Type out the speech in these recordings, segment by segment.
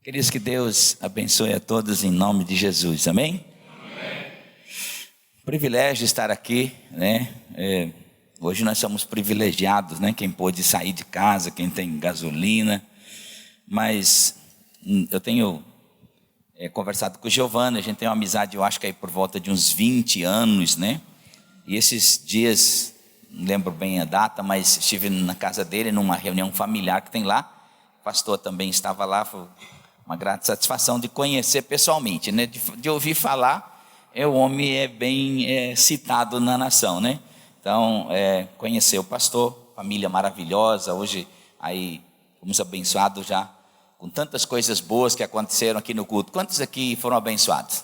Queridos, que Deus abençoe a todos em nome de Jesus, amém? Amém. Privilégio estar aqui, né? Hoje nós somos privilegiados, né? Quem pôde sair de casa, quem tem gasolina, mas eu tenho conversado com o Giovanni, a gente tem uma amizade, eu acho que aí por volta de uns 20 anos, né? E esses dias, não lembro bem a data, mas estive na casa dele, numa reunião familiar que tem lá, o pastor também estava lá, foi uma grande satisfação de conhecer pessoalmente, né? De ouvir falar, o homem é bem citado na nação, né? Então, conhecer o pastor, família maravilhosa, hoje aí fomos abençoados já com tantas coisas boas que aconteceram aqui no culto. Quantos aqui foram abençoados?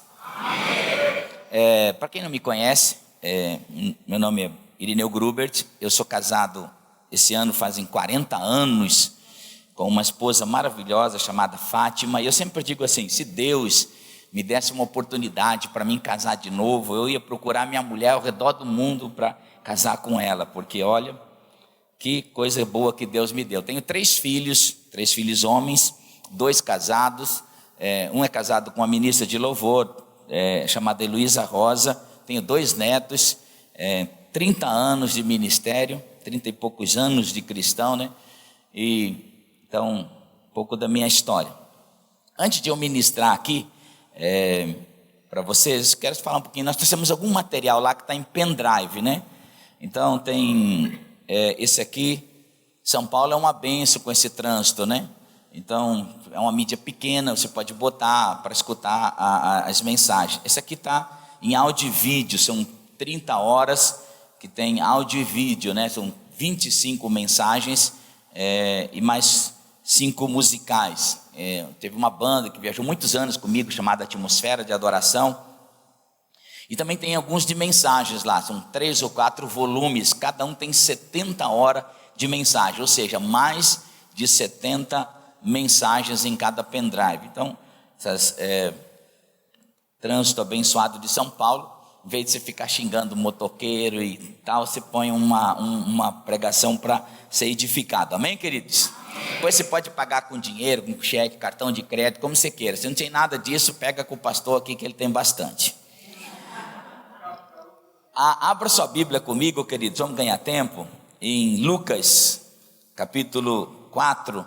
Para quem não me conhece, meu nome é Irineu Grubert, eu sou casado, esse ano fazem 40 anos, com uma esposa maravilhosa chamada Fátima, e eu sempre digo assim, se Deus me desse uma oportunidade para mim casar de novo, eu ia procurar minha mulher ao redor do mundo para casar com ela, porque olha, que coisa boa que Deus me deu. Tenho três filhos homens, 2 casados, um é casado com uma ministra de louvor, chamada Heloísa Rosa, tenho 2 netos, 30 anos de ministério, 30 e poucos anos de cristão, né? Então, um pouco da minha história. Antes de eu ministrar aqui para vocês, quero falar um pouquinho. Nós trouxemos algum material lá que está em pendrive, né? Então, tem esse aqui. São Paulo é uma benção com esse trânsito, né? Então, é uma mídia pequena, você pode botar para escutar as mensagens. Esse aqui está em áudio e vídeo, são 30 horas que tem áudio e vídeo, né? São 25 mensagens e mais 5 musicais. Teve uma banda que viajou muitos anos comigo, chamada Atmosfera de Adoração. E também tem alguns de mensagens lá, são 3 ou 4 volumes, cada um tem 70 horas de mensagem, ou seja, mais de 70 mensagens em cada pendrive. Então, trânsito abençoado de São Paulo, em vez de você ficar xingando o motoqueiro e tal, você põe uma pregação para ser edificado, amém, queridos? Depois você pode pagar com dinheiro, com cheque, cartão de crédito, como você queira. Se não tem nada disso, pega com o pastor aqui que ele tem bastante. Abra sua Bíblia comigo, queridos, vamos ganhar tempo, em Lucas, capítulo 4.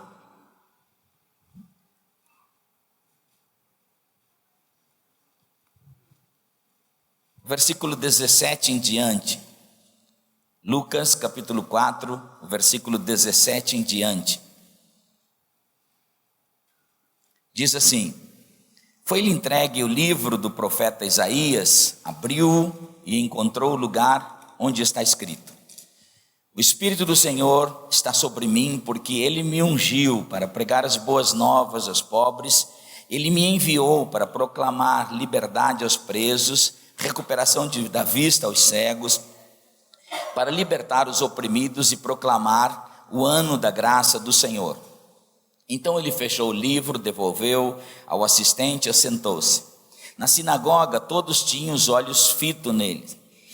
Versículo 17 em diante. Lucas, capítulo 4, versículo 17 em diante. Diz assim: foi-lhe entregue o livro do profeta Isaías, abriu e encontrou o lugar onde está escrito: o Espírito do Senhor está sobre mim, porque Ele me ungiu para pregar as boas novas aos pobres, Ele me enviou para proclamar liberdade aos presos, recuperação da vista aos cegos, para libertar os oprimidos e proclamar o ano da graça do Senhor. Então ele fechou o livro, devolveu ao assistente e assentou-se. Na sinagoga todos tinham os olhos fitos nele.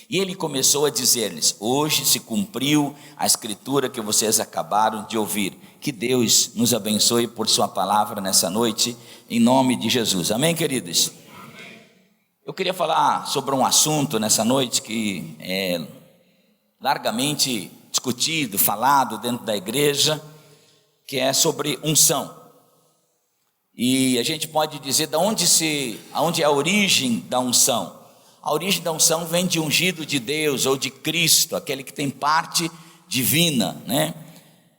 E ele começou a dizer-lhes: hoje se cumpriu a escritura que vocês acabaram de ouvir. Que Deus nos abençoe por sua palavra nessa noite, em nome de Jesus. Amém, queridos? Eu queria falar sobre um assunto nessa noite que é largamente discutido, falado dentro da igreja, que é sobre unção. E a gente pode dizer aonde é a origem da unção. A origem da unção vem de ungido de Deus ou de Cristo, aquele que tem parte divina, né?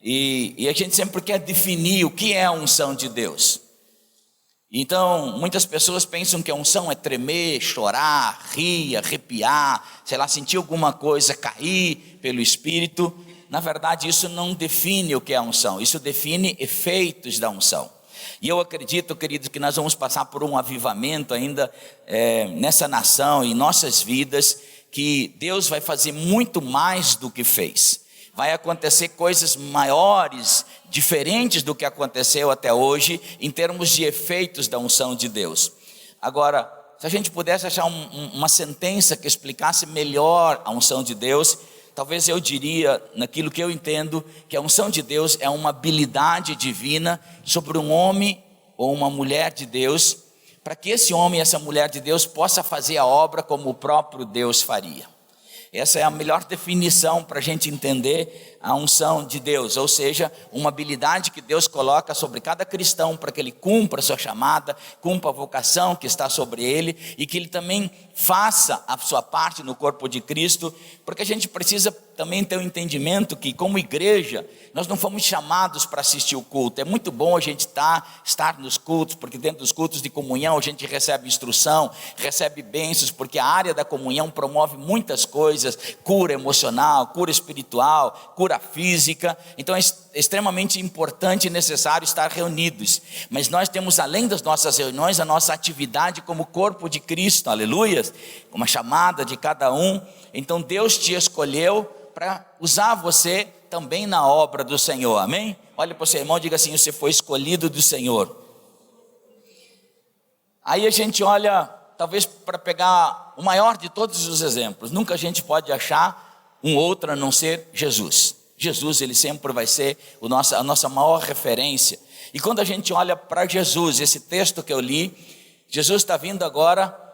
E a gente sempre quer definir o que é a unção de Deus. Então, muitas pessoas pensam que a unção é tremer, chorar, rir, arrepiar, sei lá, sentir alguma coisa cair pelo Espírito. Na verdade, isso não define o que é a unção, isso define efeitos da unção. E eu acredito, queridos, que nós vamos passar por um avivamento ainda nessa nação e em nossas vidas, que Deus vai fazer muito mais do que fez. Vai acontecer coisas maiores, diferentes do que aconteceu até hoje, em termos de efeitos da unção de Deus. Agora, se a gente pudesse achar uma sentença que explicasse melhor a unção de Deus, talvez eu diria, naquilo que eu entendo, que a unção de Deus é uma habilidade divina sobre um homem ou uma mulher de Deus, para que esse homem e essa mulher de Deus possa fazer a obra como o próprio Deus faria. Essa é a melhor definição para a gente entender a unção de Deus, ou seja, uma habilidade que Deus coloca sobre cada cristão para que ele cumpra a sua chamada, cumpra a vocação que está sobre ele e que ele também faça a sua parte no corpo de Cristo, porque a gente precisa também ter um entendimento que, como igreja, nós não fomos chamados para assistir o culto. É muito bom a gente estar nos cultos, porque dentro dos cultos de comunhão a gente recebe instrução, recebe bênçãos, porque a área da comunhão promove muitas coisas, cura emocional, cura espiritual, cura física. Então é extremamente importante e necessário estar reunidos, mas nós temos, além das nossas reuniões, a nossa atividade como corpo de Cristo, aleluias, uma chamada de cada um. Então Deus te escolheu para usar você também na obra do Senhor, amém? Olha para o seu irmão e diga assim: você foi escolhido do Senhor. Aí a gente olha, talvez para pegar o maior de todos os exemplos, nunca a gente pode achar um outro a não ser Jesus. Jesus, ele sempre vai ser a nossa maior referência. E quando a gente olha para Jesus, esse texto que eu li, Jesus está vindo agora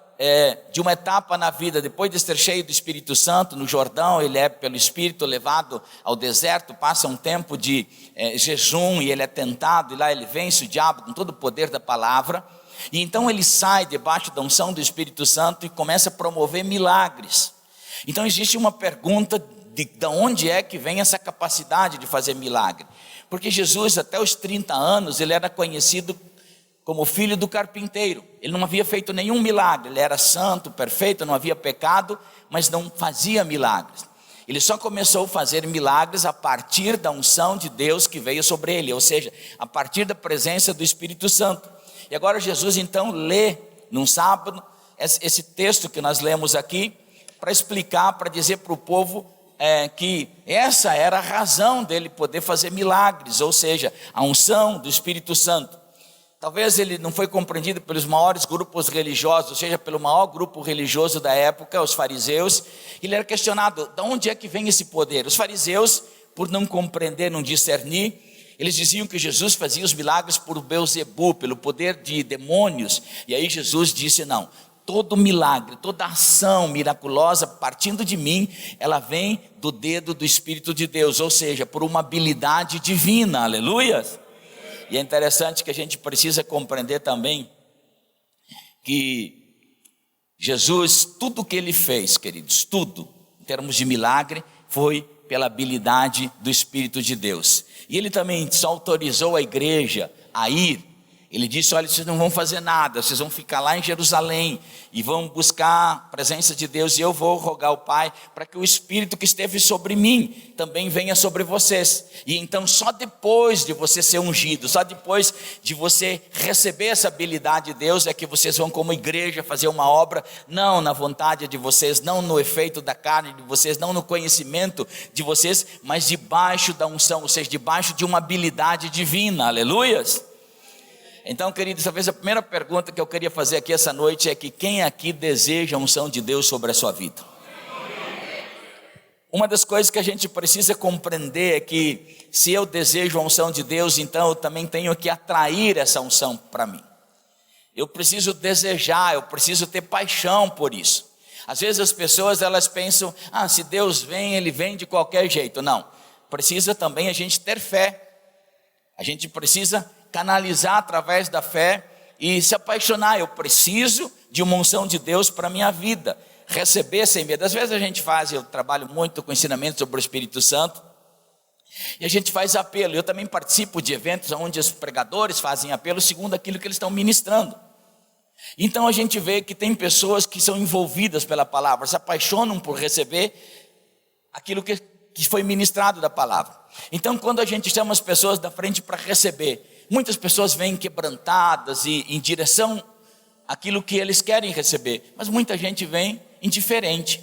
de uma etapa na vida, depois de ser cheio do Espírito Santo no Jordão, ele é pelo Espírito levado ao deserto, passa um tempo de jejum e ele é tentado, e lá ele vence o diabo com todo o poder da palavra, e então ele sai debaixo da unção do Espírito Santo e começa a promover milagres. Então existe uma pergunta de onde é que vem essa capacidade de fazer milagre, porque Jesus até os 30 anos ele era conhecido como filho do carpinteiro. Ele não havia feito nenhum milagre, ele era santo, perfeito, não havia pecado, mas não fazia milagres. Ele só começou a fazer milagres a partir da unção de Deus que veio sobre ele, ou seja, a partir da presença do Espírito Santo. E agora Jesus então lê num sábado esse texto que nós lemos aqui, para explicar, para dizer para o povo que essa era a razão dele poder fazer milagres, ou seja, a unção do Espírito Santo. Talvez ele não foi compreendido pelos maiores grupos religiosos, ou seja, pelo maior grupo religioso da época, os fariseus. Ele era questionado, de onde é que vem esse poder? Os fariseus, por não compreender, não discernir, eles diziam que Jesus fazia os milagres por Beelzebu, pelo poder de demônios. E aí Jesus disse, não, todo milagre, toda ação miraculosa partindo de mim, ela vem do dedo do Espírito de Deus, ou seja, por uma habilidade divina, aleluias. E é interessante que a gente precisa compreender também que Jesus, tudo que ele fez, queridos, tudo, em termos de milagre, foi pela habilidade do Espírito de Deus. E ele também só autorizou a igreja a ir. Ele disse, olha, vocês não vão fazer nada, vocês vão ficar lá em Jerusalém e vão buscar a presença de Deus, e eu vou rogar ao Pai para que o Espírito que esteve sobre mim também venha sobre vocês. E então só depois de você ser ungido, só depois de você receber essa habilidade de Deus, é que vocês vão como igreja fazer uma obra, não na vontade de vocês, não no efeito da carne de vocês, não no conhecimento de vocês, mas debaixo da unção, ou seja, debaixo de uma habilidade divina, aleluias. Então, queridos, talvez a primeira pergunta que eu queria fazer aqui essa noite é que quem aqui deseja a unção de Deus sobre a sua vida? Uma das coisas que a gente precisa compreender é que se eu desejo a unção de Deus, então eu também tenho que atrair essa unção para mim. Eu preciso desejar, eu preciso ter paixão por isso. Às vezes as pessoas elas pensam, se Deus vem, Ele vem de qualquer jeito. Não, precisa também a gente ter fé. A gente precisa canalizar através da fé e se apaixonar. Eu preciso de uma unção de Deus para a minha vida, receber sem medo. Às vezes a gente eu trabalho muito com ensinamento sobre o Espírito Santo, e a gente faz apelo. Eu também participo de eventos onde os pregadores fazem apelo segundo aquilo que eles estão ministrando. Então a gente vê que tem pessoas que são envolvidas pela palavra, se apaixonam por receber aquilo que foi ministrado da palavra. Então quando a gente chama as pessoas da frente para receber, muitas pessoas vêm quebrantadas e em direção àquilo que eles querem receber, mas muita gente vem indiferente.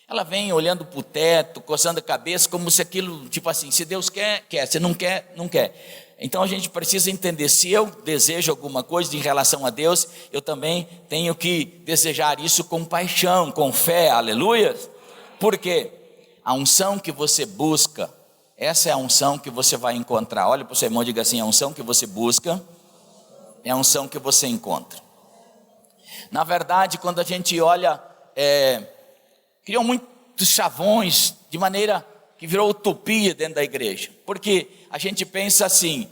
Ela vem olhando para o teto, coçando a cabeça, como se aquilo, tipo assim, se Deus quer, quer, se não quer, não quer. Então a gente precisa entender, se eu desejo alguma coisa em relação a Deus, eu também tenho que desejar isso com paixão, com fé, aleluia. Por quê? A unção que você busca, essa é a unção que você vai encontrar. Olha para o seu irmão e diga assim, a unção que você busca é a unção que você encontra. Na verdade, quando a gente olha, criam muitos chavões, de maneira que virou utopia dentro da igreja. Porque a gente pensa assim,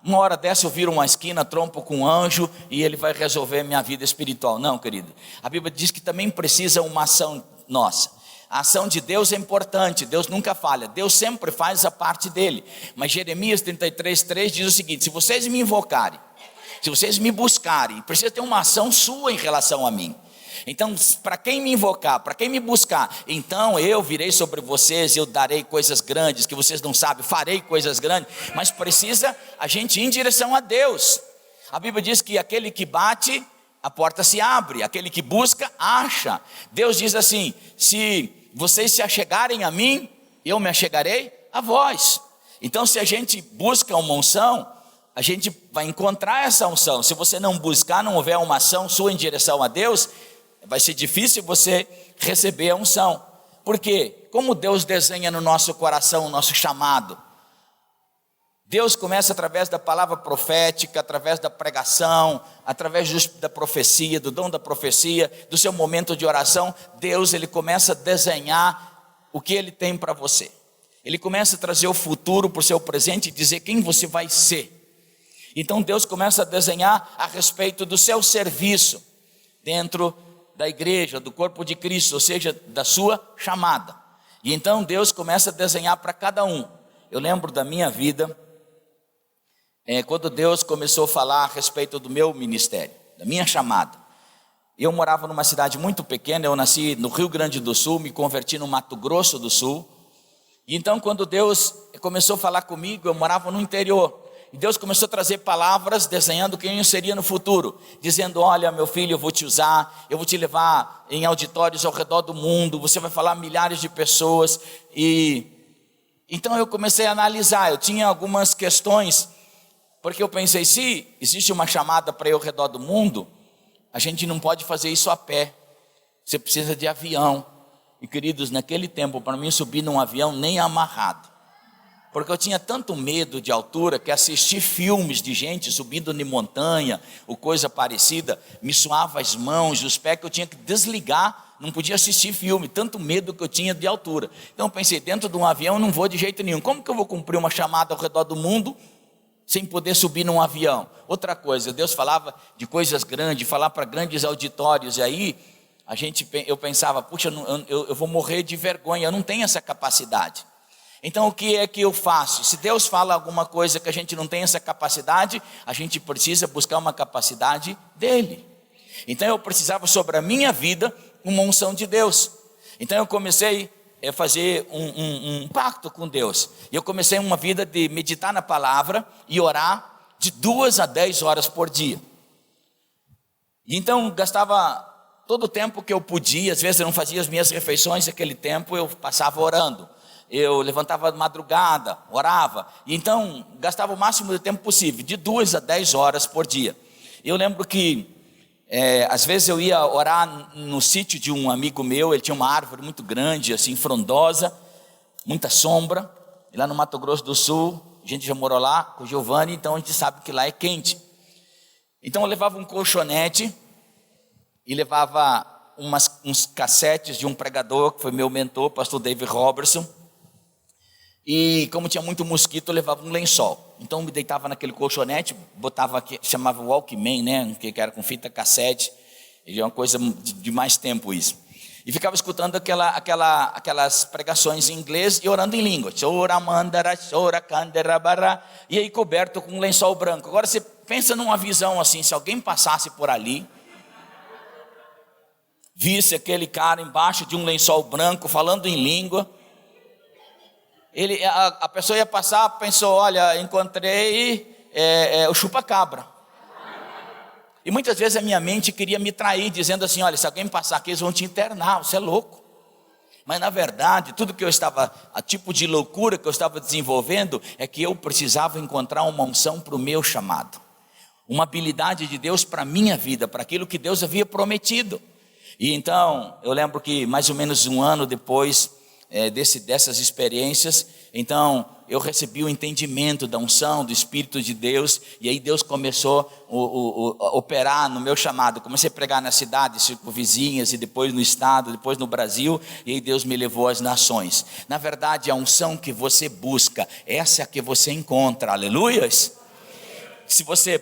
uma hora dessa eu viro uma esquina, trompo com um anjo e ele vai resolver minha vida espiritual. Não, querido. A Bíblia diz que também precisa uma ação nossa. A ação de Deus é importante, Deus nunca falha, Deus sempre faz a parte dele. Mas Jeremias 33:3 diz o seguinte: se vocês me invocarem, se vocês me buscarem, precisa ter uma ação sua em relação a mim. Então, para quem me invocar, para quem me buscar, então eu virei sobre vocês, eu darei coisas grandes que vocês não sabem, farei coisas grandes. Mas precisa a gente ir em direção a Deus. A Bíblia diz que aquele que bate, a porta se abre, aquele que busca, acha. Deus diz assim: se vocês se achegarem a mim, eu me achegarei a vós. Então, se a gente busca uma unção, a gente vai encontrar essa unção. Se você não buscar, não houver uma ação sua em direção a Deus, vai ser difícil você receber a unção. Por quê? Como Deus desenha no nosso coração o nosso chamado? Deus começa através da palavra profética, através da pregação, através da profecia, do dom da profecia, do seu momento de oração. Deus, ele começa a desenhar o que ele tem para você. Ele começa a trazer o futuro para o seu presente e dizer quem você vai ser. Então Deus começa a desenhar a respeito do seu serviço dentro da igreja, do corpo de Cristo, ou seja, da sua chamada. E então Deus começa a desenhar para cada um. Eu lembro da minha vida, quando Deus começou a falar a respeito do meu ministério, da minha chamada. Eu morava numa cidade muito pequena, eu nasci no Rio Grande do Sul, me converti no Mato Grosso do Sul. E então quando Deus começou a falar comigo, eu morava no interior. E Deus começou a trazer palavras desenhando quem eu seria no futuro, dizendo: olha, meu filho, eu vou te usar, eu vou te levar em auditórios ao redor do mundo, você vai falar a milhares de pessoas. E então eu comecei a analisar, eu tinha algumas questões, porque eu pensei, se existe uma chamada para ir ao redor do mundo, a gente não pode fazer isso a pé, você precisa de avião. E queridos, naquele tempo, para mim subir num avião nem amarrado, porque eu tinha tanto medo de altura, que assistir filmes de gente subindo em montanha, ou coisa parecida, me suava as mãos, os pés, que eu tinha que desligar, não podia assistir filme, tanto medo que eu tinha de altura. Então eu pensei, dentro de um avião eu não vou de jeito nenhum, como que eu vou cumprir uma chamada ao redor do mundo, sem poder subir num avião? Outra coisa, Deus falava de coisas grandes, falar para grandes auditórios, e aí eu pensava, puxa, eu vou morrer de vergonha, eu não tenho essa capacidade. Então o que é que eu faço? Se Deus fala alguma coisa que a gente não tem essa capacidade, a gente precisa buscar uma capacidade dele. Então eu precisava sobre a minha vida uma unção de Deus. Então eu comecei a fazer um pacto com Deus. E eu comecei uma vida de meditar na palavra e orar de 2 a 10 horas por dia. E então gastava todo o tempo que eu podia, às vezes eu não fazia as minhas refeições, naquele tempo eu passava orando. Eu levantava de madrugada, orava, e então gastava o máximo de tempo possível, de 2 a 10 horas por dia. Eu lembro que às vezes eu ia orar no sítio de um amigo meu, ele tinha uma árvore muito grande, assim, frondosa, muita sombra, e lá no Mato Grosso do Sul, a gente já morou lá com o Giovanni, então a gente sabe que lá é quente. Então eu levava um colchonete, e levava uns cassetes de um pregador, que foi meu mentor, pastor David Robertson, e como tinha muito mosquito, eu levava um lençol. Então eu me deitava naquele colchonete, botava aqui, chamava Walkman, né, que era com fita cassete, e é uma coisa de mais tempo isso. E ficava escutando aquelas pregações em inglês e orando em língua. E aí coberto com um lençol branco. Agora você pensa numa visão assim, se alguém passasse por ali, visse aquele cara embaixo de um lençol branco, falando em língua, a pessoa ia passar, pensou, olha, encontrei o chupa-cabra. E muitas vezes a minha mente queria me trair, dizendo assim, olha, se alguém passar aqui, eles vão te internar, você é louco. Mas na verdade, tudo que eu estava, a tipo de loucura que eu estava desenvolvendo, é que eu precisava encontrar uma unção para o meu chamado, uma habilidade de Deus para a minha vida, para aquilo que Deus havia prometido. E então, eu lembro que mais ou menos um ano depois, dessas experiências. Então eu recebi o entendimento da unção do Espírito de Deus, e aí Deus começou a operar no meu chamado. Comecei a pregar nas cidades circunvizinhas, e depois no estado, depois no Brasil, e aí Deus me levou às nações. Na verdade, a unção que você busca, essa é a que você encontra, aleluias. Se você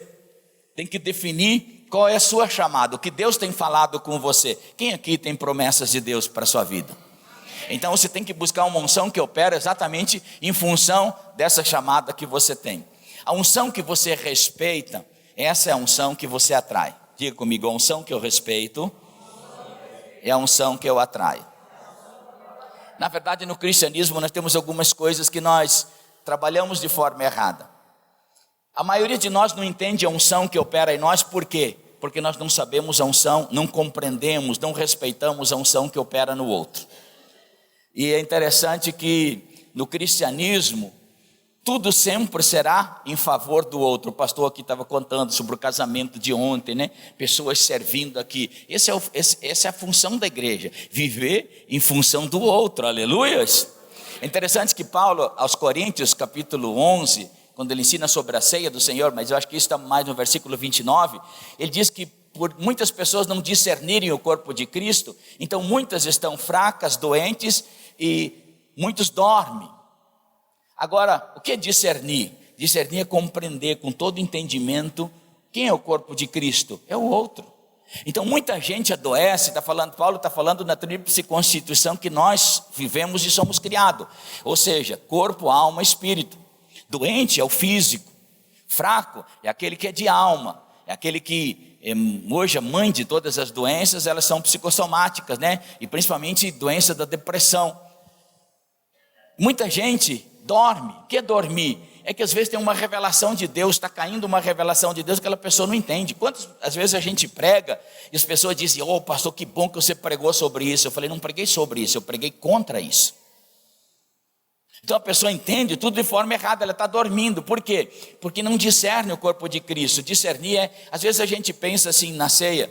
tem que definir qual é a sua chamada, o que Deus tem falado com você. Quem aqui tem promessas de Deus para a sua vida? Então você tem que buscar uma unção que opera exatamente em função dessa chamada que você tem. A unção que você respeita, essa é a unção que você atrai. Diga comigo, a unção que eu respeito é a unção que eu atraio. Na verdade, no cristianismo nós temos algumas coisas que nós trabalhamos de forma errada. A maioria de nós não entende a unção que opera em nós. Por quê? Porque nós não sabemos a unção, não compreendemos, não respeitamos a unção que opera no outro. E é interessante que no cristianismo, tudo sempre será em favor do outro. O pastor aqui estava contando sobre o casamento de ontem, né? Pessoas servindo aqui. Essa é a função da igreja, viver em função do outro, aleluias. É interessante que Paulo, aos Coríntios, capítulo 11, quando ele ensina sobre a ceia do Senhor, mas eu acho que isso está mais no versículo 29, ele diz que por muitas pessoas não discernirem o corpo de Cristo, então muitas estão fracas, doentes, e muitos dormem. Agora, o que é discernir? Discernir é compreender com todo entendimento quem é o corpo de Cristo, é o outro. Então muita gente adoece, Paulo está falando na tríplice constituição que nós vivemos e somos criados, ou seja, corpo, alma, espírito. Doente é o físico, fraco é aquele que é de alma, é aquele que hoje a mãe de todas as doenças, elas são psicossomáticas, né? E principalmente doença da depressão. Muita gente dorme. O que é dormir? É que às vezes tem uma revelação de Deus, está caindo uma revelação de Deus, que aquela pessoa não entende. Às vezes a gente prega e as pessoas dizem, pastor, que bom que você pregou sobre isso. Eu falei, não preguei sobre isso, eu preguei contra isso. Então a pessoa entende tudo de forma errada, ela está dormindo. Por quê? Porque não discerne o corpo de Cristo. Discernir às vezes a gente pensa assim na ceia,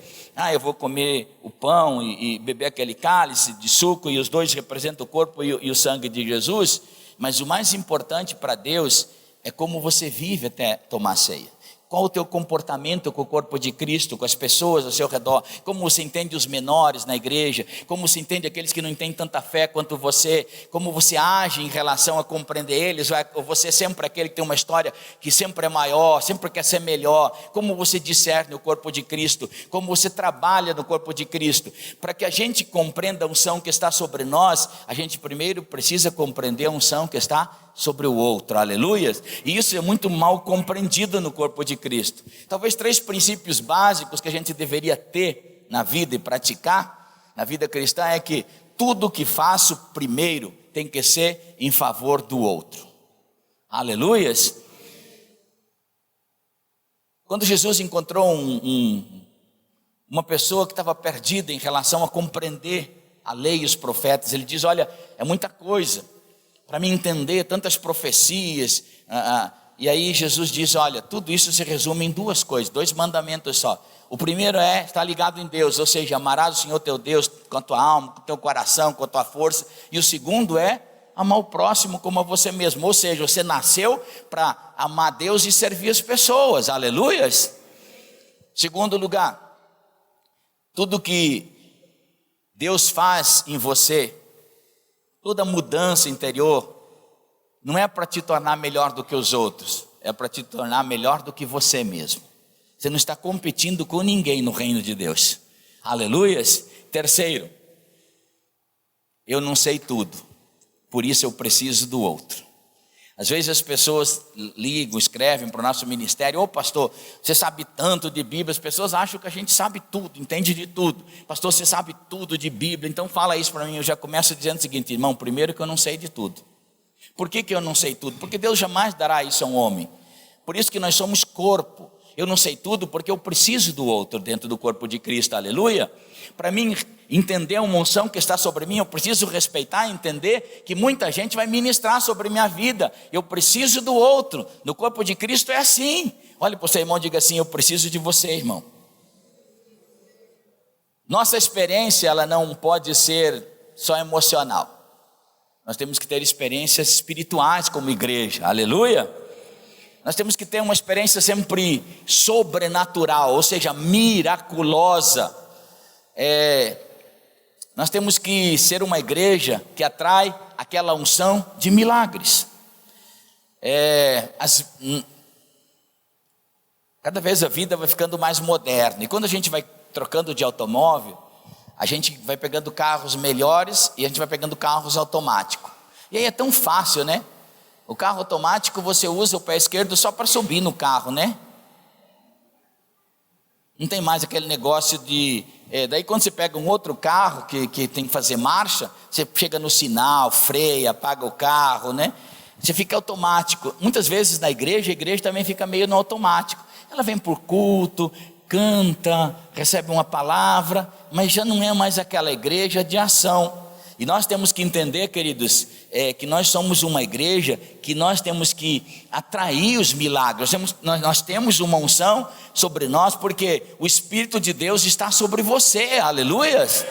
eu vou comer o pão e beber aquele cálice de suco, e os dois representam o corpo e o sangue de Jesus, mas o mais importante para Deus é como você vive até tomar a ceia. Qual o teu comportamento com o corpo de Cristo, com as pessoas ao seu redor? Como você entende os menores na igreja? Como você entende aqueles que não têm tanta fé quanto você? Como você age em relação a compreender eles? Ou você é sempre aquele que tem uma história que sempre é maior, sempre quer ser melhor? Como você discerne o corpo de Cristo? Como você trabalha no corpo de Cristo? Para que a gente compreenda a unção que está sobre nós, a gente primeiro precisa compreender a unção que está sobre o outro, aleluia. E isso é muito mal compreendido no corpo de Cristo. Talvez 3 princípios básicos que a gente deveria ter na vida e praticar na vida cristã é que tudo que faço primeiro tem que ser em favor do outro, aleluia. Quando Jesus encontrou uma pessoa que estava perdida em relação a compreender a lei e os profetas, ele diz, olha, é muita coisa para mim entender, tantas profecias, e aí Jesus diz, olha, tudo isso se resume em 2 coisas, 2 mandamentos só. O primeiro é estar ligado em Deus, ou seja, amarás o Senhor teu Deus com a tua alma, com o teu coração, com a tua força. E o segundo é amar o próximo como a você mesmo, ou seja, você nasceu para amar Deus e servir as pessoas, aleluias. Segundo lugar, tudo que Deus faz em você, toda mudança interior, não é para te tornar melhor do que os outros, é para te tornar melhor do que você mesmo. Você não está competindo com ninguém no reino de Deus, aleluias. Terceiro, eu não sei tudo, por isso eu preciso do outro. Às vezes as pessoas ligam, escrevem para o nosso ministério, pastor, você sabe tanto de Bíblia. As pessoas acham que a gente sabe tudo, entende de tudo. Pastor, você sabe tudo de Bíblia, então fala isso para mim. Eu já começo dizendo o seguinte, irmão, primeiro que eu não sei de tudo. Por que eu não sei tudo? Porque Deus jamais dará isso a um homem. Por isso que nós somos corpo. Eu não sei tudo porque eu preciso do outro dentro do corpo de Cristo, aleluia. Para mim entender uma unção que está sobre mim, eu preciso respeitar e entender que muita gente vai ministrar sobre minha vida. Eu preciso do outro. No corpo de Cristo é assim. Olhe para o seu irmão e diga assim, eu preciso de você, irmão. Nossa experiência, ela não pode ser só emocional. Nós temos que ter experiências espirituais como igreja, aleluia. Nós temos que ter uma experiência sempre sobrenatural, ou seja, miraculosa. Nós temos que ser uma igreja que atrai aquela unção de milagres. Cada vez a vida vai ficando mais moderna, e quando a gente vai trocando de automóvel, a gente vai pegando carros melhores e a gente vai pegando carros automáticos. E aí é tão fácil, né? O carro automático você usa o pé esquerdo só para subir no carro, né? Não tem mais aquele negócio de... daí quando você pega um outro carro que tem que fazer marcha, você chega no sinal, freia, apaga o carro, né? Você fica automático. Muitas vezes na igreja, a igreja também fica meio no automático. Ela vem por culto, canta, recebe uma palavra, mas já não é mais aquela igreja de ação. E nós temos que entender, queridos, que nós somos uma igreja que nós temos que atrair os milagres. Nós temos uma unção sobre nós, porque o Espírito de Deus está sobre você, aleluias.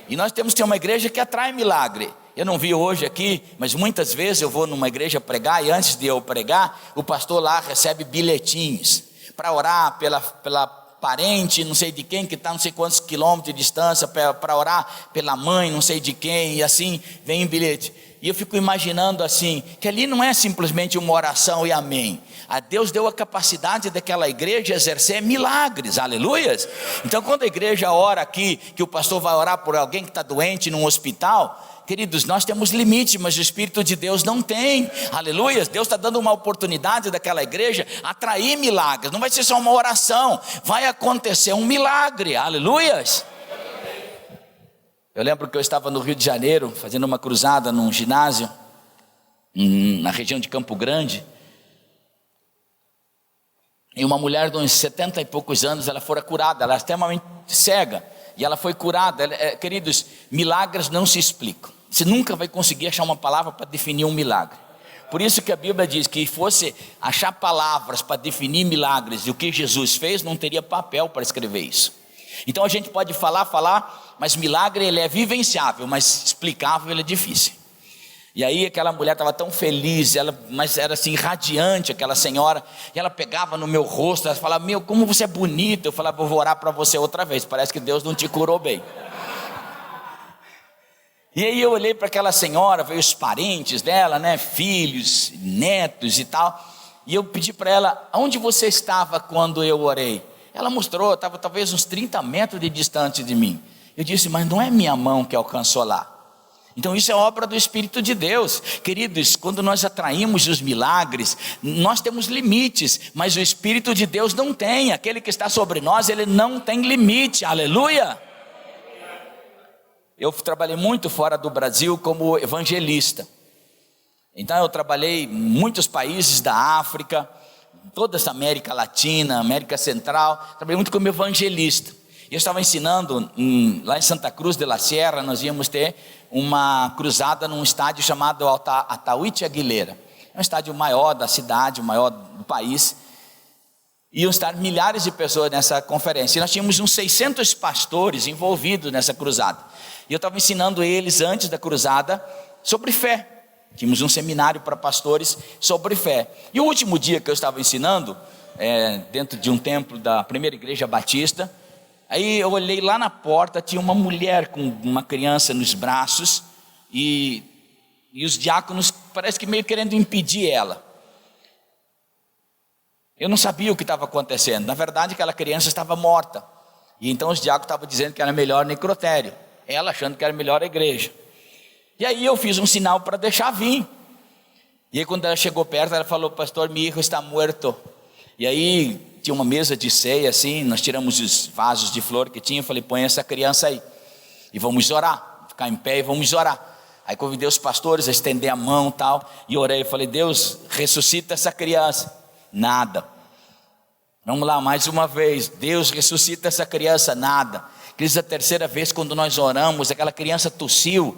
E nós temos que ter uma igreja que atrai milagre. Eu não vi hoje aqui, mas muitas vezes eu vou numa igreja pregar, e antes de eu pregar, o pastor lá recebe bilhetinhos para orar pela parente, não sei de quem, que está não sei quantos quilômetros de distância, para orar pela mãe, não sei de quem, e assim vem em bilhete. E eu fico imaginando assim, que ali não é simplesmente uma oração e amém. A Deus deu a capacidade daquela igreja exercer milagres, aleluias. Então quando a igreja ora aqui, que o pastor vai orar por alguém que está doente num hospital, queridos, nós temos limite, mas o Espírito de Deus não tem, aleluia. Deus está dando uma oportunidade daquela igreja atrair milagres. Não vai ser só uma oração, vai acontecer um milagre, aleluia. Eu lembro que eu estava no Rio de Janeiro fazendo uma cruzada num ginásio na região de Campo Grande, e uma mulher de uns 70 e poucos anos, ela fora curada. Ela é extremamente cega e ela foi curada. Queridos, milagres não se explicam. Você nunca vai conseguir achar uma palavra para definir um milagre. Por isso que a Bíblia diz que fosse achar palavras para definir milagres e o que Jesus fez, não teria papel para escrever isso. Então a gente pode falar, mas milagre ele é vivenciável, mas explicável ele é difícil. E aí aquela mulher estava tão feliz, mas era assim radiante aquela senhora, e ela pegava no meu rosto, ela falava: meu, como você é bonito. Eu falava: eu vou orar para você outra vez, parece que Deus não te curou bem. E aí eu olhei para aquela senhora, veio os parentes dela, né, filhos, netos e tal, e eu pedi para ela: aonde você estava quando eu orei? Ela mostrou, estava talvez uns 30 metros de distância de mim. Eu disse: mas não é minha mão que alcançou lá. Então isso é obra do Espírito de Deus. Queridos, quando nós atraímos os milagres, nós temos limites, mas o Espírito de Deus não tem. Aquele que está sobre nós, ele não tem limite, aleluia. Eu trabalhei muito fora do Brasil como evangelista. Então eu trabalhei em muitos países da África, toda essa América Latina, América Central. Trabalhei muito como evangelista. Eu estava ensinando lá em Santa Cruz de la Sierra. Nós íamos ter uma cruzada num estádio chamado Atahuite Aguilera. É um estádio maior da cidade, o maior do país. Iam estar milhares de pessoas nessa conferência. E nós tínhamos uns 600 pastores envolvidos nessa cruzada. E eu estava ensinando eles antes da cruzada sobre fé. Tínhamos um seminário para pastores sobre fé. E o último dia que eu estava ensinando, dentro de um templo da primeira igreja batista, aí eu olhei lá na porta, tinha uma mulher com uma criança nos braços, e os diáconos parece que meio querendo impedir ela. Eu não sabia o que estava acontecendo. Na verdade aquela criança estava morta, e então os diáconos estavam dizendo que era melhor necrotério, ela achando que era melhor a igreja. E aí eu fiz um sinal para deixar vir. E aí quando ela chegou perto, ela falou: pastor, meu filho está morto. E aí tinha uma mesa de ceia assim, nós tiramos os vasos de flor que tinha. Eu falei: põe essa criança aí e vamos orar, ficar em pé e vamos orar. Aí convidei os pastores a estender a mão e tal, e orei. Eu falei: Deus, ressuscita essa criança. Nada. Vamos lá, mais uma vez: Deus, ressuscita essa criança. Nada. Queridos, a terceira vez quando nós oramos, aquela criança tossiu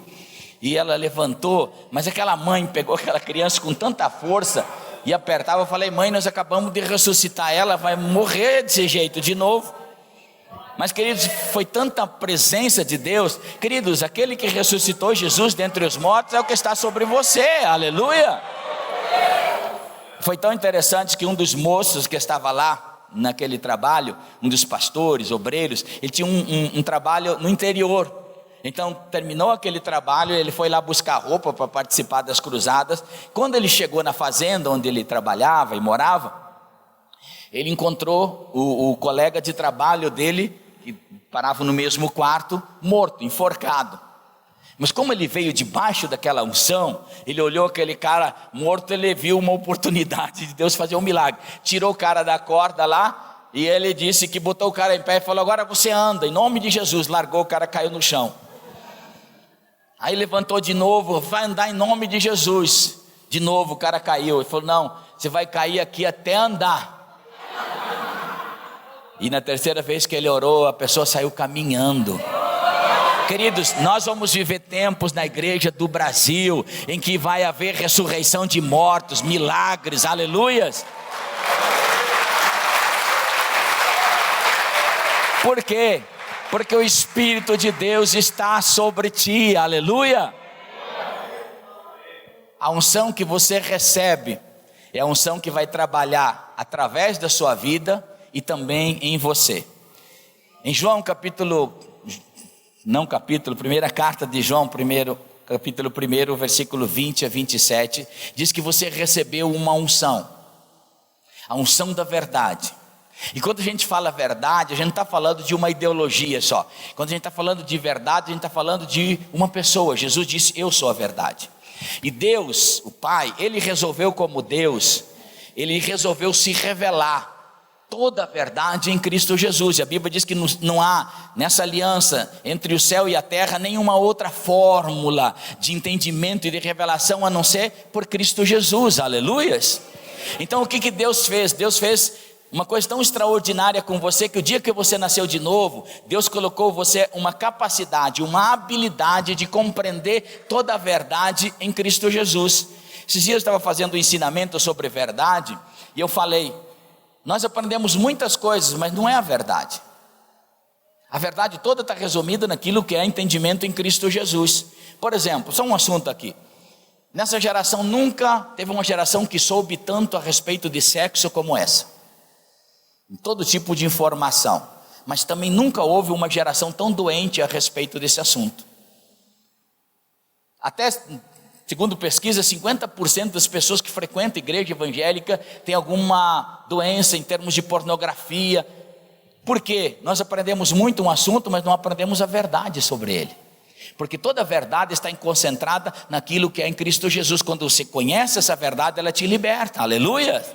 e ela levantou, mas aquela mãe pegou aquela criança com tanta força e apertava. Eu falei: mãe, nós acabamos de ressuscitar ela, vai morrer desse jeito de novo. Mas, queridos, foi tanta presença de Deus. Queridos, aquele que ressuscitou Jesus dentre os mortos é o que está sobre você, aleluia. Foi tão interessante que um dos moços que estava lá naquele trabalho, um dos pastores, obreiros, ele tinha um trabalho no interior. Então terminou aquele trabalho, ele foi lá buscar roupa para participar das cruzadas. Quando ele chegou na fazenda onde ele trabalhava e morava, ele encontrou o colega de trabalho dele, que parava no mesmo quarto, morto, enforcado. Mas como ele veio debaixo daquela unção, ele olhou aquele cara morto, ele viu uma oportunidade de Deus fazer um milagre. Tirou o cara da corda lá, e ele disse que botou o cara em pé e falou: agora você anda, em nome de Jesus. Largou, o cara caiu no chão. Aí levantou de novo: vai andar em nome de Jesus. De novo o cara caiu. Ele falou: não, você vai cair aqui até andar. E na terceira vez que ele orou, a pessoa saiu caminhando. Queridos, nós vamos viver tempos na igreja do Brasil em que vai haver ressurreição de mortos, milagres, aleluias. Por quê? Porque o Espírito de Deus está sobre ti, aleluia. A unção que você recebe é a unção que vai trabalhar através da sua vida e também em você. Em João primeira carta de João, capítulo 1, versículo 20 a 27, diz que você recebeu uma unção, a unção da verdade. E quando a gente fala verdade, a gente não está falando de uma ideologia só. Quando a gente está falando de verdade, a gente está falando de uma pessoa. Jesus disse: eu sou a verdade. E Deus, o Pai, Ele resolveu como Deus, Ele resolveu se revelar toda a verdade em Cristo Jesus. E a Bíblia diz que não há nessa aliança entre o céu e a terra nenhuma outra fórmula de entendimento e de revelação a não ser por Cristo Jesus, aleluias. Então o que Deus fez? Deus fez uma coisa tão extraordinária com você, que o dia que você nasceu de novo, Deus colocou você uma capacidade, uma habilidade de compreender toda a verdade em Cristo Jesus. Esses dias eu estava fazendo um ensinamento sobre verdade, e eu falei: nós aprendemos muitas coisas, mas não é a verdade. A verdade toda está resumida naquilo que é entendimento em Cristo Jesus. Por exemplo, só um assunto aqui. Nessa geração nunca teve uma geração que soube tanto a respeito de sexo como essa. Todo tipo de informação. Mas também nunca houve uma geração tão doente a respeito desse assunto. Até, segundo pesquisa, 50% das pessoas que frequentam a igreja evangélica têm alguma doença em termos de pornografia. Por quê? Nós aprendemos muito um assunto, mas não aprendemos a verdade sobre ele. Porque toda a verdade está concentrada naquilo que é em Cristo Jesus. Quando você conhece essa verdade, ela te liberta, aleluia.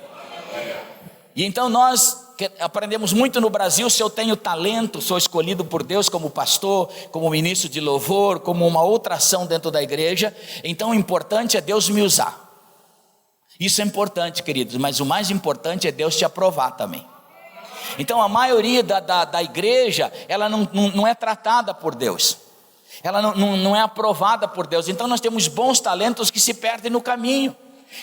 E então nós aprendemos muito no Brasil: se eu tenho talento, sou escolhido por Deus como pastor, como ministro de louvor, como uma outra ação dentro da igreja, então o importante é Deus me usar. Isso é importante, queridos, mas o mais importante é Deus te aprovar também. Então a maioria da igreja, ela não é tratada por Deus, ela não é aprovada por Deus. Então nós temos bons talentos que se perdem no caminho.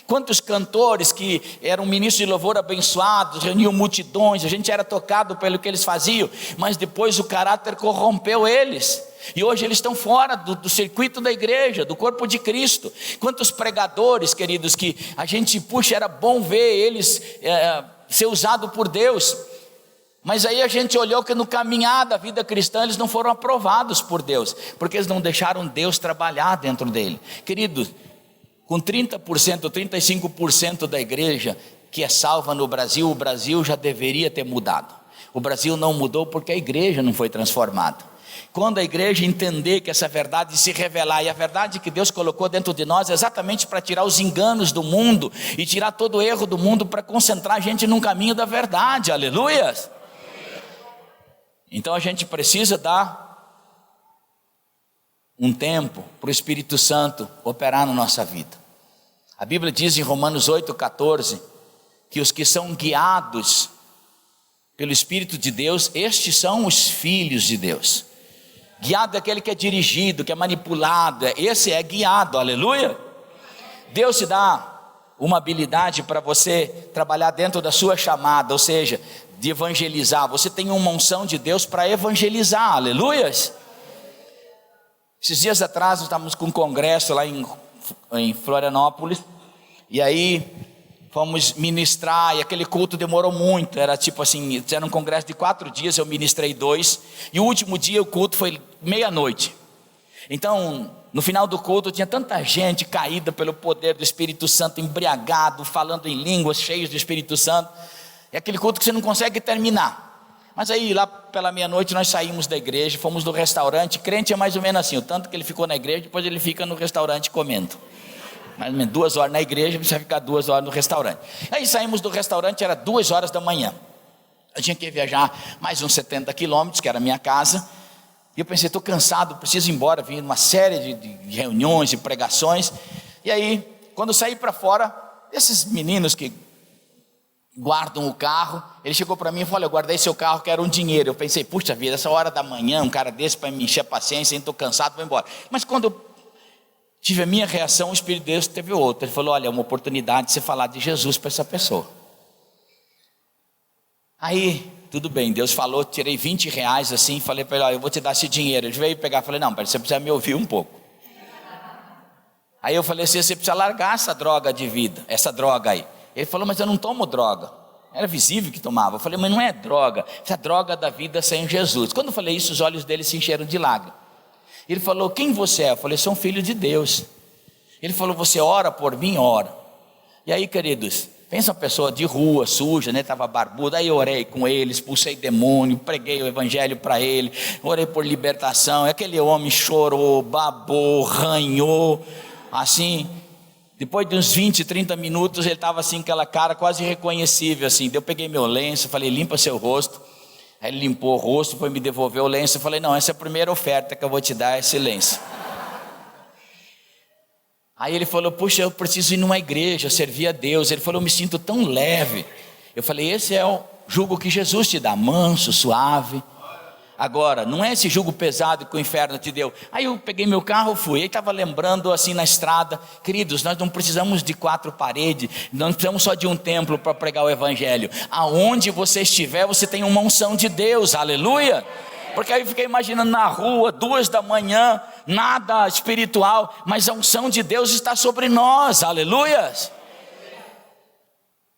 Quantos cantores que eram ministros de louvor abençoados, reuniam multidões, a gente era tocado pelo que eles faziam, mas depois o caráter corrompeu eles, e hoje eles estão fora do circuito da igreja, do corpo de Cristo. Quantos pregadores, queridos, que a gente, era bom ver eles ser usados por Deus, mas aí a gente olhou que no caminhar da vida cristã eles não foram aprovados por Deus, porque eles não deixaram Deus trabalhar dentro dele. Queridos, com 30%, 35% da igreja que é salva no Brasil, o Brasil já deveria ter mudado. O Brasil não mudou porque a igreja não foi transformada. Quando a igreja entender que essa verdade se revelar, e a verdade que Deus colocou dentro de nós é exatamente para tirar os enganos do mundo e tirar todo o erro do mundo, para concentrar a gente num caminho da verdade, aleluia. Então a gente precisa dar um tempo para o Espírito Santo operar na nossa vida. A Bíblia diz em Romanos 8,14 que os que são guiados pelo Espírito de Deus, estes são os filhos de Deus. Guiado é aquele que é dirigido, que é manipulado, esse é guiado, aleluia. Deus te dá uma habilidade para você trabalhar dentro da sua chamada, ou seja, de evangelizar, você tem uma unção de Deus para evangelizar, aleluias. Esses dias atrás nós estávamos com um congresso lá em Florianópolis, e aí fomos ministrar, e aquele culto demorou muito, era tipo assim, era um congresso de 4 dias, eu ministrei 2, e o último dia o culto foi meia-noite. Então, no final do culto tinha tanta gente caída pelo poder do Espírito Santo, embriagado, falando em línguas, cheios do Espírito Santo, é aquele culto que você não consegue terminar. Mas aí lá pela meia-noite nós saímos da igreja, fomos no restaurante. Crente é mais ou menos assim, o tanto que ele ficou na igreja, depois ele fica no restaurante comendo. Mais ou menos 2 horas na igreja, precisa ficar 2 horas no restaurante. Aí saímos do restaurante, era 2 horas da manhã. Eu tinha que viajar mais uns 70 quilômetros, que era a minha casa. E eu pensei, estou cansado, preciso ir embora, vim uma série de reuniões, de pregações. E aí, quando eu saí para fora, esses meninos que guardam o carro, ele chegou para mim e falou: eu guardei seu carro, quero um dinheiro. Eu pensei, puxa vida, essa hora da manhã, um cara desse para me encher a paciência, estou cansado, vou embora. Mas quando eu tive a minha reação, o Espírito de Deus teve outra. Ele falou: olha, é uma oportunidade de você falar de Jesus para essa pessoa. Aí, tudo bem, Deus falou, tirei R$20 assim, falei para ele: olha, eu vou te dar esse dinheiro. Ele veio pegar, falei: não, você precisa me ouvir um pouco. Aí eu falei assim: você precisa largar essa droga de vida, essa droga aí. Ele falou: mas eu não tomo droga. Era visível que tomava. Eu falei: mas não é droga, essa droga da vida sem Jesus. Quando eu falei isso, os olhos dele se encheram de lágrimas. Ele falou: quem você é? Eu falei: sou um filho de Deus. Ele falou: você ora por mim? Ora. E aí, queridos, pensa uma pessoa de rua, suja, né? Estava barbuda. Aí eu orei com ele, expulsei demônio, preguei o evangelho para ele, orei por libertação. E aquele homem chorou, babou, ranhou, assim. Depois de uns 20, 30 minutos, ele estava assim, aquela cara quase irreconhecível assim. Eu peguei meu lenço, falei: limpa seu rosto. Aí ele limpou o rosto, foi me devolver o lenço. Eu falei: não, essa é a primeira oferta que eu vou te dar, esse lenço. Aí ele falou: puxa, eu preciso ir numa igreja, servir a Deus. Ele falou: eu me sinto tão leve. Eu falei: esse é o jugo que Jesus te dá, manso, suave. Agora, não é esse jugo pesado que o inferno te deu. Aí eu peguei meu carro, fui. Aí estava lembrando assim na estrada: queridos, nós não precisamos de 4 paredes, não precisamos só de um templo para pregar o evangelho. Aonde você estiver, você tem uma unção de Deus, aleluia. Porque aí eu fiquei imaginando na rua, 2 da manhã, nada espiritual, mas a unção de Deus está sobre nós, aleluia.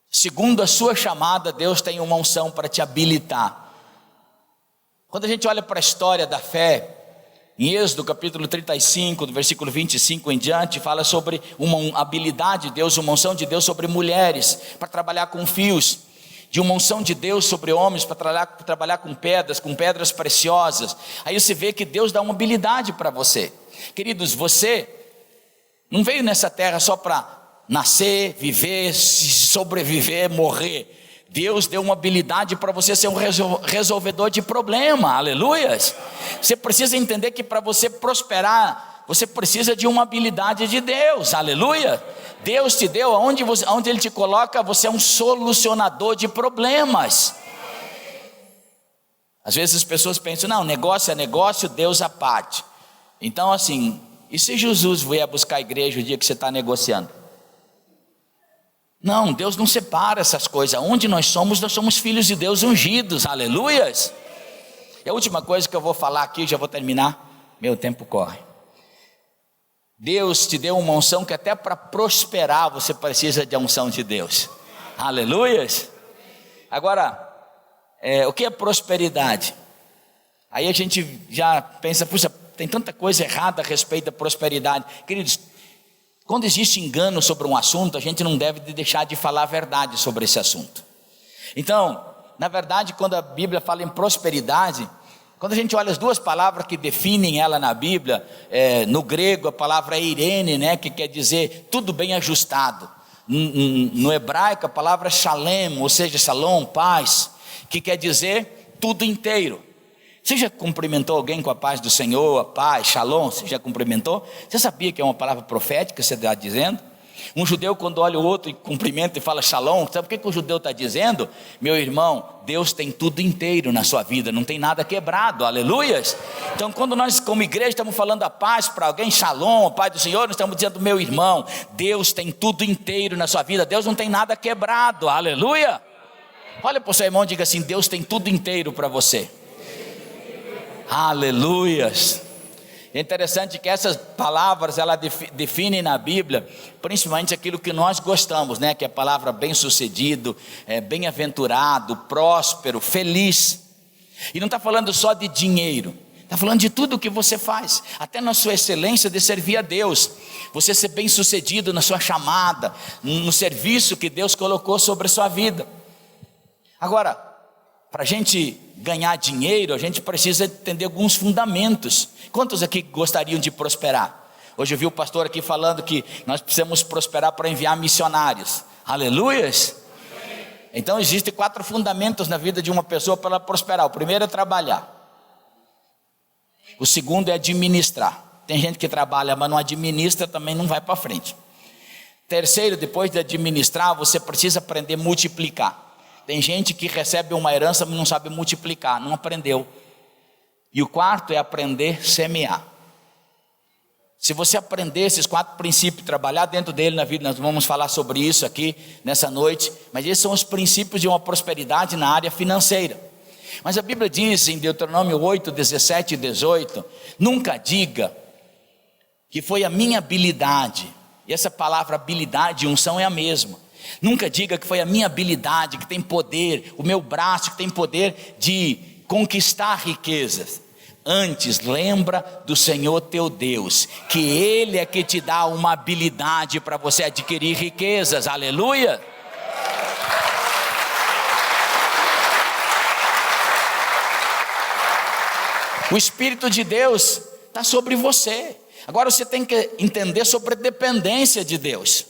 Segundo a sua chamada, Deus tem uma unção para te habilitar. Quando a gente olha para a história da fé, em Êxodo capítulo 35, do versículo 25 em diante, fala sobre uma habilidade de Deus, uma unção de Deus sobre mulheres, para trabalhar com fios, de uma unção de Deus sobre homens, para trabalhar com pedras preciosas. Aí você vê que Deus dá uma habilidade para você. Queridos, você não veio nessa terra só para nascer, viver, sobreviver, morrer. Deus deu uma habilidade para você ser um resolvedor de problema, aleluias. Você precisa entender que para você prosperar, você precisa de uma habilidade de Deus, aleluia. Deus te deu, onde Ele te coloca, você é um solucionador de problemas. Às vezes as pessoas pensam: não, negócio é negócio, Deus à parte. Então assim, e se Jesus vier buscar a igreja o dia que você está negociando? Não, Deus não separa essas coisas. Onde nós somos filhos de Deus ungidos, aleluias. E a última coisa que eu vou falar aqui, já vou terminar, meu tempo corre. Deus te deu uma unção que até para prosperar você precisa de unção de Deus, aleluias. Agora, o que é prosperidade? Aí a gente já pensa: puxa, tem tanta coisa errada a respeito da prosperidade. Queridos, quando existe engano sobre um assunto, a gente não deve deixar de falar a verdade sobre esse assunto. Então, na verdade, quando a Bíblia fala em prosperidade, quando a gente olha as 2 palavras que definem ela na Bíblia, no grego a palavra é eirene, né, que quer dizer tudo bem ajustado. No hebraico a palavra é shalem, ou seja, shalom, paz, que quer dizer tudo inteiro. Você já cumprimentou alguém com a paz do Senhor, a paz, shalom? Você já cumprimentou? Você sabia que é uma palavra profética que você está dizendo? Um judeu, quando olha o outro e cumprimenta e fala shalom, sabe o que o judeu está dizendo? Meu irmão, Deus tem tudo inteiro na sua vida, não tem nada quebrado, aleluias. Então quando nós como igreja estamos falando a paz para alguém, shalom, a paz do Senhor, nós estamos dizendo: meu irmão, Deus tem tudo inteiro na sua vida, Deus não tem nada quebrado, aleluia. Olha para o seu irmão e diga assim: Deus tem tudo inteiro para você. Aleluias. É interessante que essas palavras, ela definem na Bíblia, principalmente aquilo que nós gostamos, né? Que é a palavra bem-sucedido, bem-aventurado, próspero, feliz. E não está falando só de dinheiro, está falando de tudo o que você faz, até na sua excelência de servir a Deus, você ser bem-sucedido na sua chamada, no serviço que Deus colocou sobre a sua vida. Agora, para a gente ganhar dinheiro, a gente precisa entender alguns fundamentos. Quantos aqui gostariam de prosperar? Hoje eu vi o pastor aqui falando que nós precisamos prosperar para enviar missionários. Aleluias! Então existem 4 fundamentos na vida de uma pessoa para ela prosperar. O primeiro é trabalhar. O segundo é administrar. Tem gente que trabalha, mas não administra, também não vai para frente. Terceiro, depois de administrar, você precisa aprender a multiplicar. Tem gente que recebe uma herança, mas não sabe multiplicar, não aprendeu. E o quarto é aprender a semear. Se você aprender esses 4 princípios, trabalhar dentro dele na vida, nós vamos falar sobre isso aqui nessa noite, mas esses são os princípios de uma prosperidade na área financeira. Mas a Bíblia diz em Deuteronômio 8, 17 e 18, nunca diga que foi a minha habilidade, e essa palavra habilidade e unção é a mesma. Nunca diga que foi a minha habilidade, que tem poder, o meu braço que tem poder de conquistar riquezas. Antes, lembra do Senhor teu Deus, que Ele é que te dá uma habilidade para você adquirir riquezas. Aleluia! O Espírito de Deus está sobre você. Agora você tem que entender sobre a dependência de Deus.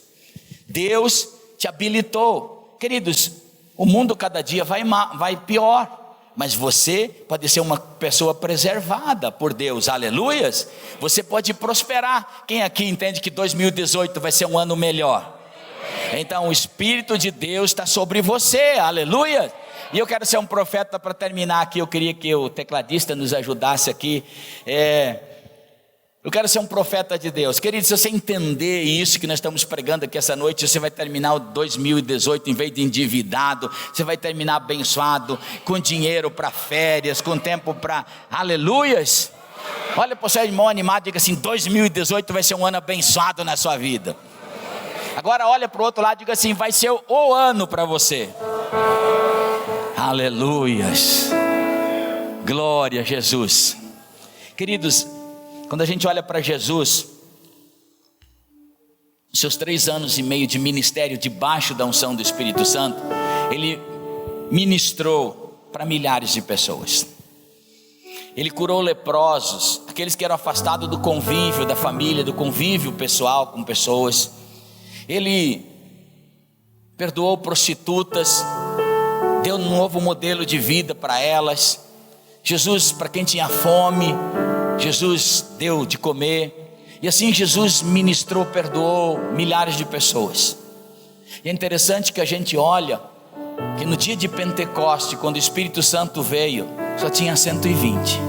Deus te habilitou. Queridos, o mundo cada dia vai pior, mas você pode ser uma pessoa preservada por Deus. Aleluias. Você pode prosperar. Quem aqui entende que 2018 vai ser um ano melhor? Então o Espírito de Deus está sobre você. Aleluia. E eu quero ser um profeta para terminar aqui. Eu queria que o tecladista nos ajudasse aqui. Eu quero ser um profeta de Deus. Querido, se você entender isso que nós estamos pregando aqui essa noite, você vai terminar o 2018 em vez de endividado, você vai terminar abençoado, com dinheiro para férias, com tempo para... Aleluias! Olha para o seu irmão animado e diga assim: 2018 vai ser um ano abençoado na sua vida. Agora olha para o outro lado e diga assim: vai ser o ano para você. Aleluias! Glória a Jesus. Queridos, quando a gente olha para Jesus, seus 3 anos e meio de ministério debaixo da unção do Espírito Santo, Ele ministrou para milhares de pessoas. Ele curou leprosos, aqueles que eram afastados do convívio da família, do convívio pessoal com pessoas. Ele perdoou prostitutas, deu um novo modelo de vida para elas. Jesus, para quem tinha fome, Jesus deu de comer. E assim Jesus ministrou, perdoou milhares de pessoas. E é interessante que a gente olha que no dia de Pentecoste, quando o Espírito Santo veio, só tinha 120.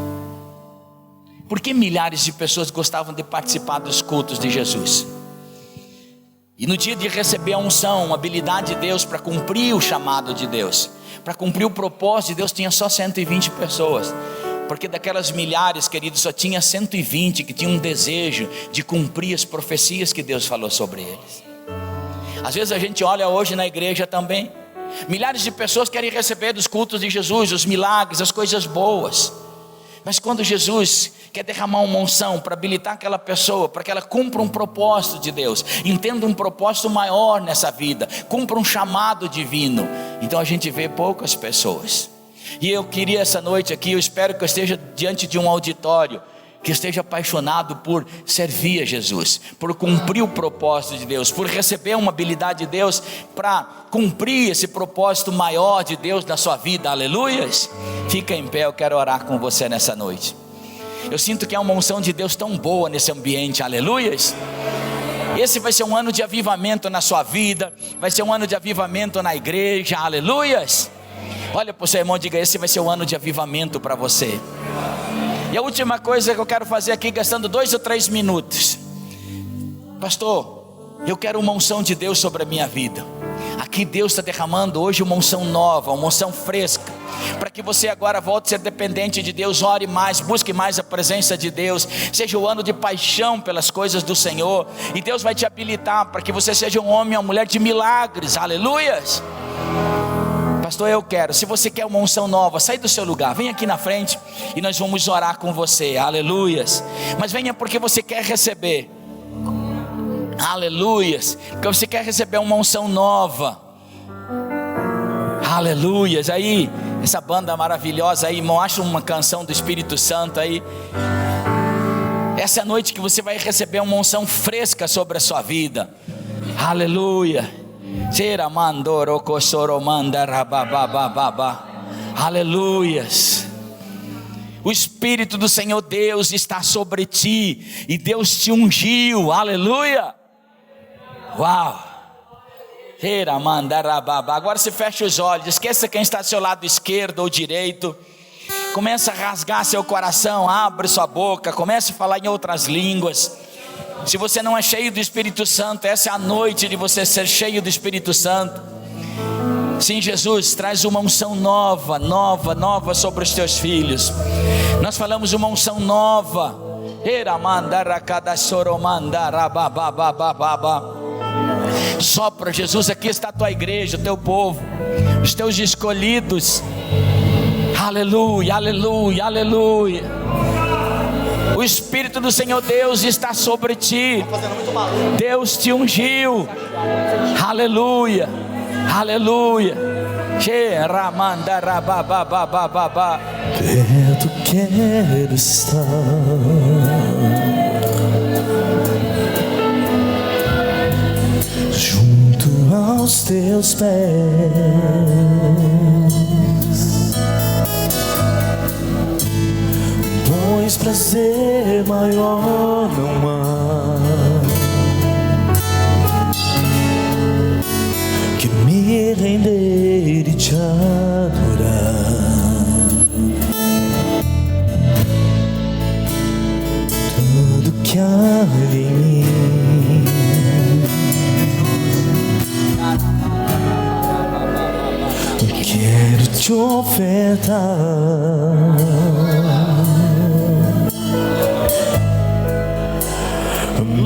Por que milhares de pessoas gostavam de participar dos cultos de Jesus? E no dia de receber a unção, a habilidade de Deus para cumprir o chamado de Deus, para cumprir o propósito de Deus, tinha só 120 pessoas. Porque daquelas milhares, queridos, só tinha 120 que tinham um desejo de cumprir as profecias que Deus falou sobre eles. Às vezes a gente olha hoje na igreja também, milhares de pessoas querem receber dos cultos de Jesus, os milagres, as coisas boas. Mas quando Jesus quer derramar uma unção para habilitar aquela pessoa, para que ela cumpra um propósito de Deus, entenda um propósito maior nessa vida, cumpra um chamado divino, então a gente vê poucas pessoas. E eu queria essa noite aqui, eu espero que eu esteja diante de um auditório que esteja apaixonado por servir a Jesus, por cumprir o propósito de Deus, por receber uma habilidade de Deus para cumprir esse propósito maior de Deus na sua vida. Aleluias. Fica em pé, eu quero orar com você nessa noite. Eu sinto que há uma unção de Deus tão boa nesse ambiente. Aleluias. Esse vai ser um ano de avivamento na sua vida, vai ser um ano de avivamento na igreja. Aleluias. Olha para o seu irmão e diga: esse vai ser um ano de avivamento para você. E a última coisa que eu quero fazer aqui, gastando 2 ou 3 minutos. Pastor, eu quero uma unção de Deus sobre a minha vida. aqui Deus está derramando hoje uma unção nova, uma unção fresca, para que você agora volte a ser dependente de Deus. Ore mais, busque mais a presença de Deus, seja o ano de paixão pelas coisas do Senhor, e Deus vai te habilitar para que você seja um homem ou uma mulher de milagres. Aleluias. Pastor, eu quero. Se você quer uma unção nova, sai do seu lugar, vem aqui na frente e nós vamos orar com você. Aleluias. Mas venha porque você quer receber. Aleluias. Porque você quer receber uma unção nova. Aleluias. Aí, essa banda maravilhosa aí, irmão, acha uma canção do Espírito Santo aí. Essa é a noite que você vai receber uma unção fresca sobre a sua vida. Aleluia. Aleluias. O Espírito do Senhor Deus está sobre ti, e Deus te ungiu. Aleluia. Uau. Agora você fecha os olhos, esqueça quem está ao seu lado esquerdo ou direito. Começa a rasgar seu coração, abre sua boca, comece a falar em outras línguas. Se você não é cheio do Espírito Santo, essa é a noite de você ser cheio do Espírito Santo. Sim, Jesus, traz uma unção nova sobre os teus filhos. Nós falamos uma unção nova. Sopra, Jesus, aqui está a tua igreja, o teu povo, os teus escolhidos. Aleluia, aleluia, aleluia. O Espírito do Senhor Deus está sobre ti. Deus te ungiu. Aleluia, aleluia. Perto quero estar, junto aos teus pés, pois prazer maior não há que me render e te adorar. Tudo que há em mim quero te ofertar.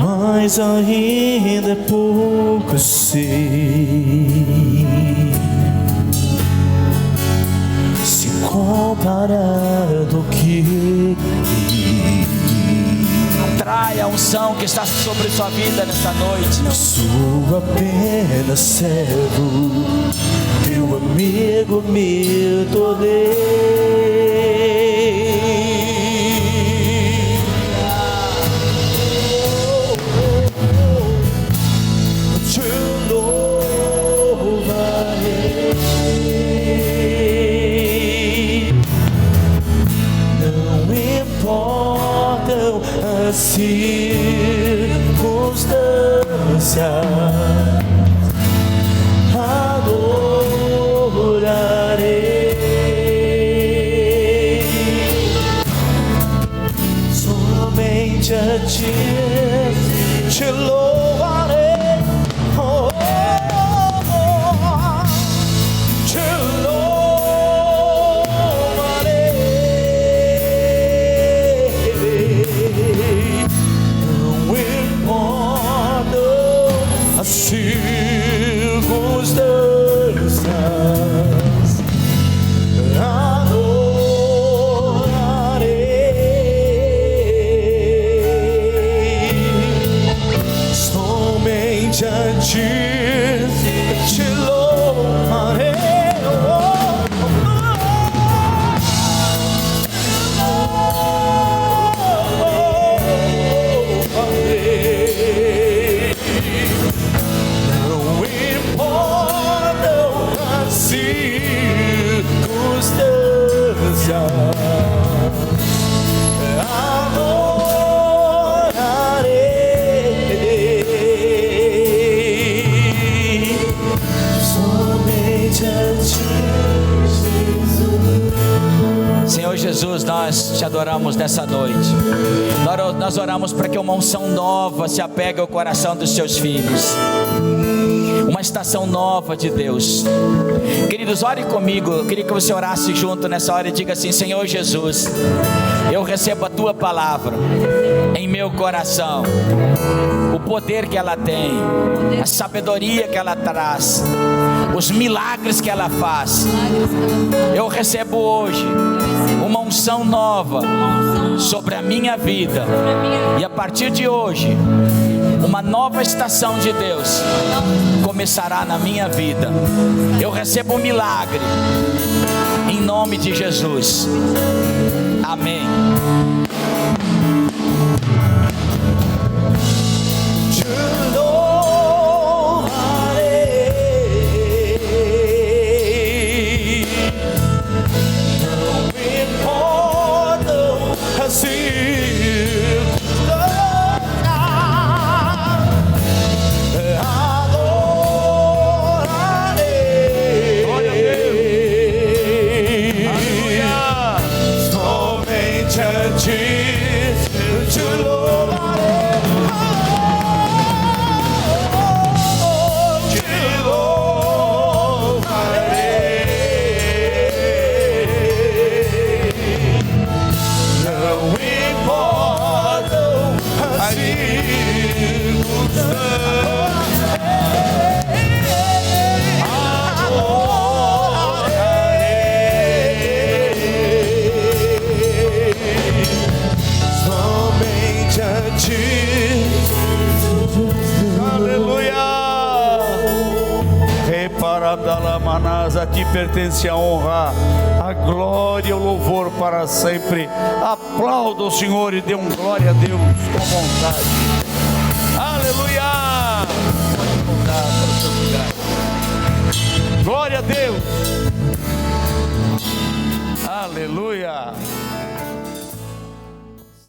Mas ainda é pouco, eu sei, se comparado ao que atrai a unção que está sobre sua vida nessa noite. sou apenas servo, teu amigo me tornei. As circunstâncias, adorarei somente a ti, te louvarei. Oh, oh, oh, te circunstâncias, adorarei somente a ti, te louvarei. Senhor Jesus, nós te adoramos nessa noite. Nós oramos para que uma unção nova se apegue ao coração dos seus filhos. uma estação nova de Deus. Queridos, ore comigo. Eu queria que você orasse junto nessa hora e diga assim: Senhor Jesus, eu recebo a tua palavra em meu coração, o poder que ela tem, a sabedoria que ela traz, os milagres que ela faz. Eu recebo hoje uma unção nova sobre a minha vida, e a partir de hoje uma nova estação de Deus começará na minha vida. Eu recebo um milagre em nome de Jesus. Amém. A ti pertence a honra, a glória e o louvor para sempre. Aplauda o Senhor e dê um glória a Deus com vontade. Aleluia! Pode voltar para o seu lugar. Glória a Deus. Aleluia.